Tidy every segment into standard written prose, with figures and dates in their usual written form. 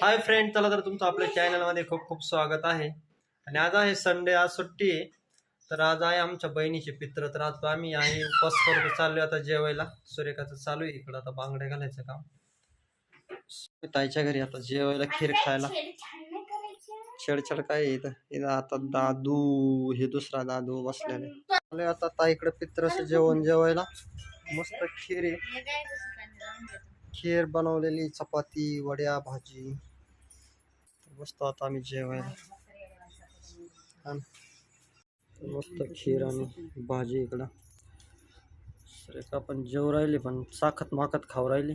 Hi friend, चला तर तुमचं आपल्या चॅनलमध्ये खूप खूप स्वागत आहे. आणि आज आहे संडे, आज सुट्टी आहे. तर आज आहे आमच्या बहिणीचे पित्र. तर आज आम्ही आहे उपवास करतो, चाललोय आता जेवायला. सूर्यकाचं चालू आहे इकडं, आता बांगड्या घालायचं काम. ताईच्या घरी आता जेवायला खीर खायला. छेडछाड काय आहे इथं आता दादू, हे दुसरा दादू बसलेले. आता ताईकडे पित्रचं जेवण जेवायला. मस्त खीर आहे, खीर बनवलेली, चपाती, वड्या, भाजी. मस्त आता आम्ही जेवायला. मस्त खीर आणि भाजी इकडं. पण जेव राहिली, पण साखत माखत खाऊ राहिली.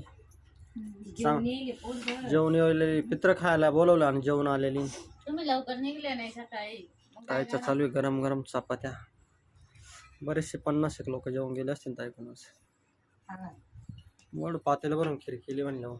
जेवण येलेली, पित्र खायला बोलवलं आणि जेवण आलेली. तुम्ही लवकर निघले नाही सकाळी. ताईचं चालू आहे गरम गरम चपात्या. बरेचसे 50 लोक जेवण गेले असतील ताईकडूनच. वड पातेलं भरून खीर केली म्हणलं.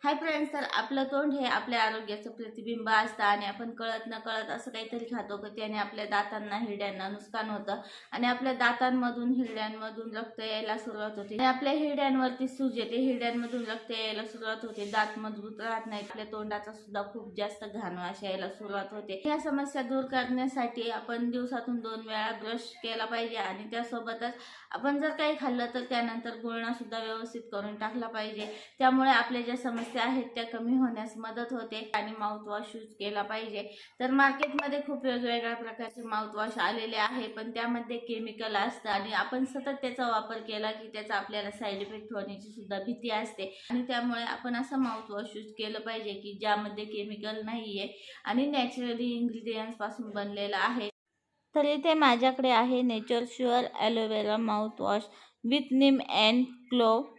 हाय फ्रेंड्स, तर आपलं तोंड हे आपल्या आरोग्याचं प्रतिबिंब असतं आणि आपण कळत न कळत असं काहीतरी खातो की त्याने आपल्या दातांना, हिरड्यांना नुकसान होतं आणि आपल्या दातांमधून, हिरड्यांमधून रक्त यायला सुरुवात होते आणि आपल्या हिरड्यांवरती सूज येते, हिरड्यांमधून रक्त यायला सुरुवात होते, दात मजबूत राहत नाहीत, आपल्या तोंडाचा सुद्धा खूप जास्त घाण वास यायला सुरुवात होते. या समस्या दूर करण्यासाठी आपण दिवसातून 2 वेळा ब्रश केला पाहिजे आणि त्यासोबतच आपण जर काही खाल्लं तर त्यानंतर गुळणा सुद्धा व्यवस्थित करून टाकला पाहिजे. त्यामुळे आपल्या ज्या समस्या आहेत त्या कमी होण्यास मदत होते. आणि माउथवॉश यूज केला पाहिजे. तर मार्केटमध्ये खूप वेगवेगळ्या प्रकारचे माउथवॉश आलेले आहे, पण त्यामध्ये केमिकल असतं आणि आपण सतत त्याचा वापर केला की त्याचा आपल्याला साईड इफेक्ट होण्याची सुद्धा भीती असते. आणि त्यामुळे आपण असं माउथवॉश यूज केलं पाहिजे की ज्यामध्ये केमिकल नाहीये आणि नॅचरली इंग्रेडियंट्स पासून बनलेलं आहे. तर इथे माझ्याकडे आहे Nature Sure aloe vera mouthwash with neem and clove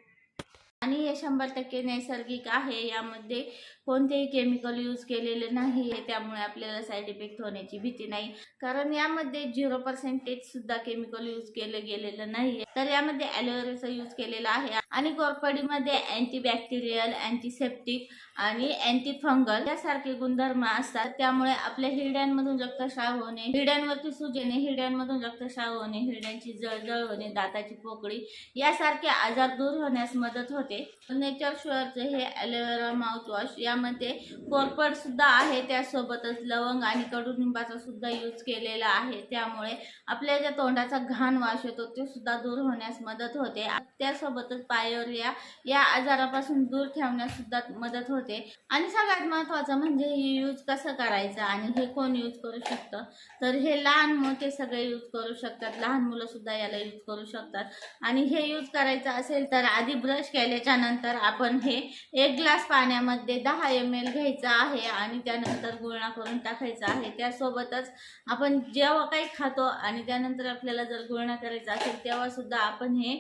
आणि हे 100% नैसर्गिक आहे. यामध्ये कोणतेही केमिकल यूज केलेले नाही आहे, त्यामुळे आपल्याला साईड इफेक्ट होण्याची भीती नाही, कारण यामध्ये 0% सुद्धा केमिकल यूज केलं गेलेलं नाही. तर यामध्ये ॲलोवेराचा यूज केलेला आहे आणि कोरफडीमध्ये अँटीबॅक्टेरियल, अँटीसेप्टिक आणि अँटी फंगल यासारखे गुणधर्म असतात. त्यामुळे आपल्या हिरड्यांमधून रक्तस्राव होणे, हिरड्यांवरती सूज येणे, हिरड्यांमधून रक्तस्राव होणे, हिरड्यांची जळजळ होणे, दाताची पोकळी यासारखे आजार दूर होण्यास मदत होते. नेचर शुअरचे हे ॲलोवेरा माउथवॉश यामध्ये कोरफड सुद्धा आहे, त्यासोबतच लवंग आणि कडुनिंबाचा सुद्धा यूज केलेला आहे. त्यामुळे आपल्या ज्या तोंडाचा घाण वास येतो ते सुद्धा दूर होण्यास मदत होते. त्यासोबतच पायोरिया या आजारापासून दूर ठेवण्यास सुद्धा मदत होते. आणि सगळ्यात महत्त्वाचं म्हणजे हे यूज कसं करायचं आणि हे कोण यूज करू शकतं, तर हे लहान मोठे सगळे यूज करू शकतात. लहान मुलं सुद्धा याला यूज करू शकतात. आणि हे यूज करायचं असेल तर आधी ब्रश केल्याच्या नंतर आपण हे 1 ग्लास पाण्यामध्ये 10 ml घ्यायचं आहे आणि त्यानंतर गुळणा करून टाकायचा आहे. त्यासोबतच आपण जेव्हा काही खातो आणि त्यानंतर आपल्याला जर गुळणा करायचा असेल तेव्हा सुद्धा आपण हे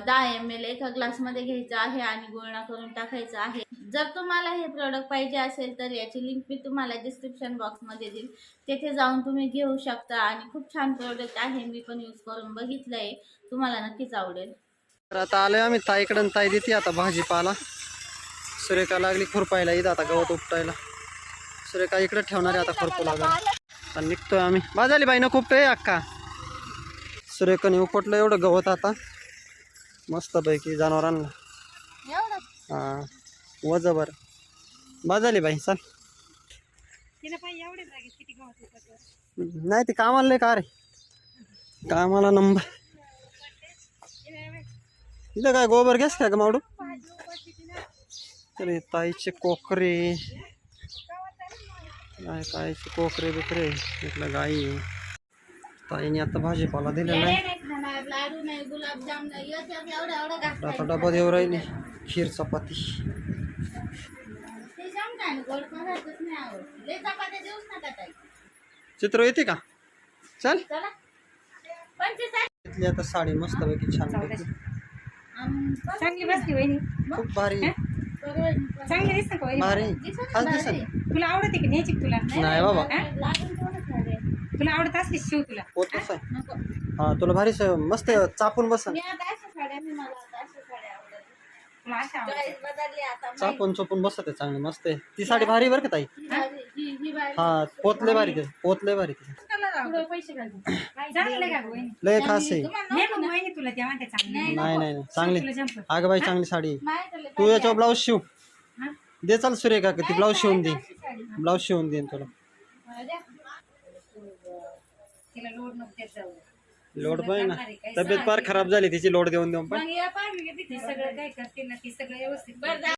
10 ml एका ग्लासमध्ये घ्यायचं आहे आणि गुळणा करून टाकायचं आहे. जर तुम्हाला हे प्रोडक्ट पाहिजे असेल तर याची लिंक मी तुम्हाला डिस्क्रिप्शन बॉक्समध्ये देईल, तेथे जाऊन तुम्ही घेऊ शकता. आणि खूप छान प्रोडक्ट आहे, मी पण यूज करून बघितलंय, तुम्हाला नक्कीच आवडेल. तर आता आलोय आम्ही ताईकडून. ताई देते आता भाजीपाला. सुरेखा लागली खुरपायला, इथं आता गवत उपटायला. सुरेखा इकडे ठेवणार आहे, आता खुरपू लागला. आता निघतोय आम्ही. बाजाली बाई नको पे अक्का. सुरेखाने उपटलं एवढं गवत आता मस्तपैकी जनावरांना. हां वजा बरं. बाजाली बाई चल. नाही ते कामाला लय का रे, कामाला नंबर. इथं काय गोबर गॅस काय का मावडू. अरे ताईचे कोकरे, काय कायचे कोकरे बिकरे इथलं गाई. ताईने आता भाजीपाला दिलेला आहे. आता डबा देऊ राहिली खीर चपाती. चित्र येते का चल. इथली आता साडी मस्त पैकी छान पैकी चांगली बसली वहिनी, खूप भारी चांगली दिसते का वहिनी? भारी खास दिसत. तुला आवडते की न्यायची तुला? नाही बाबा, तुला आवडत असते शिव तुला. पोत कसं आहे. हा तुला भारी मस्त चापून बस. चॉईस बदलली आता. चापून चोपून बसत आहे चांगली मस्त आहे. ती साडी भारी बरं का ताई. ही भारी. हा पोतले भारी ते पोतले भारी ते लय खास आहे. नाही नाही नाही चांगली अगं बाई चांगली साडी आहे. नाही त्याला तू याच्यावर ब्लाऊज शिव दे चाल सुरेखा ती ब्लाऊज शिवून दे ब्लाऊज शिवून देईन तुला. लोड पण ना तब्येत फार खराब झाली तिची लोड देऊन देऊन पण मग या पाहिजे सगळं काय करते ना ती सगळं व्यवस्थित.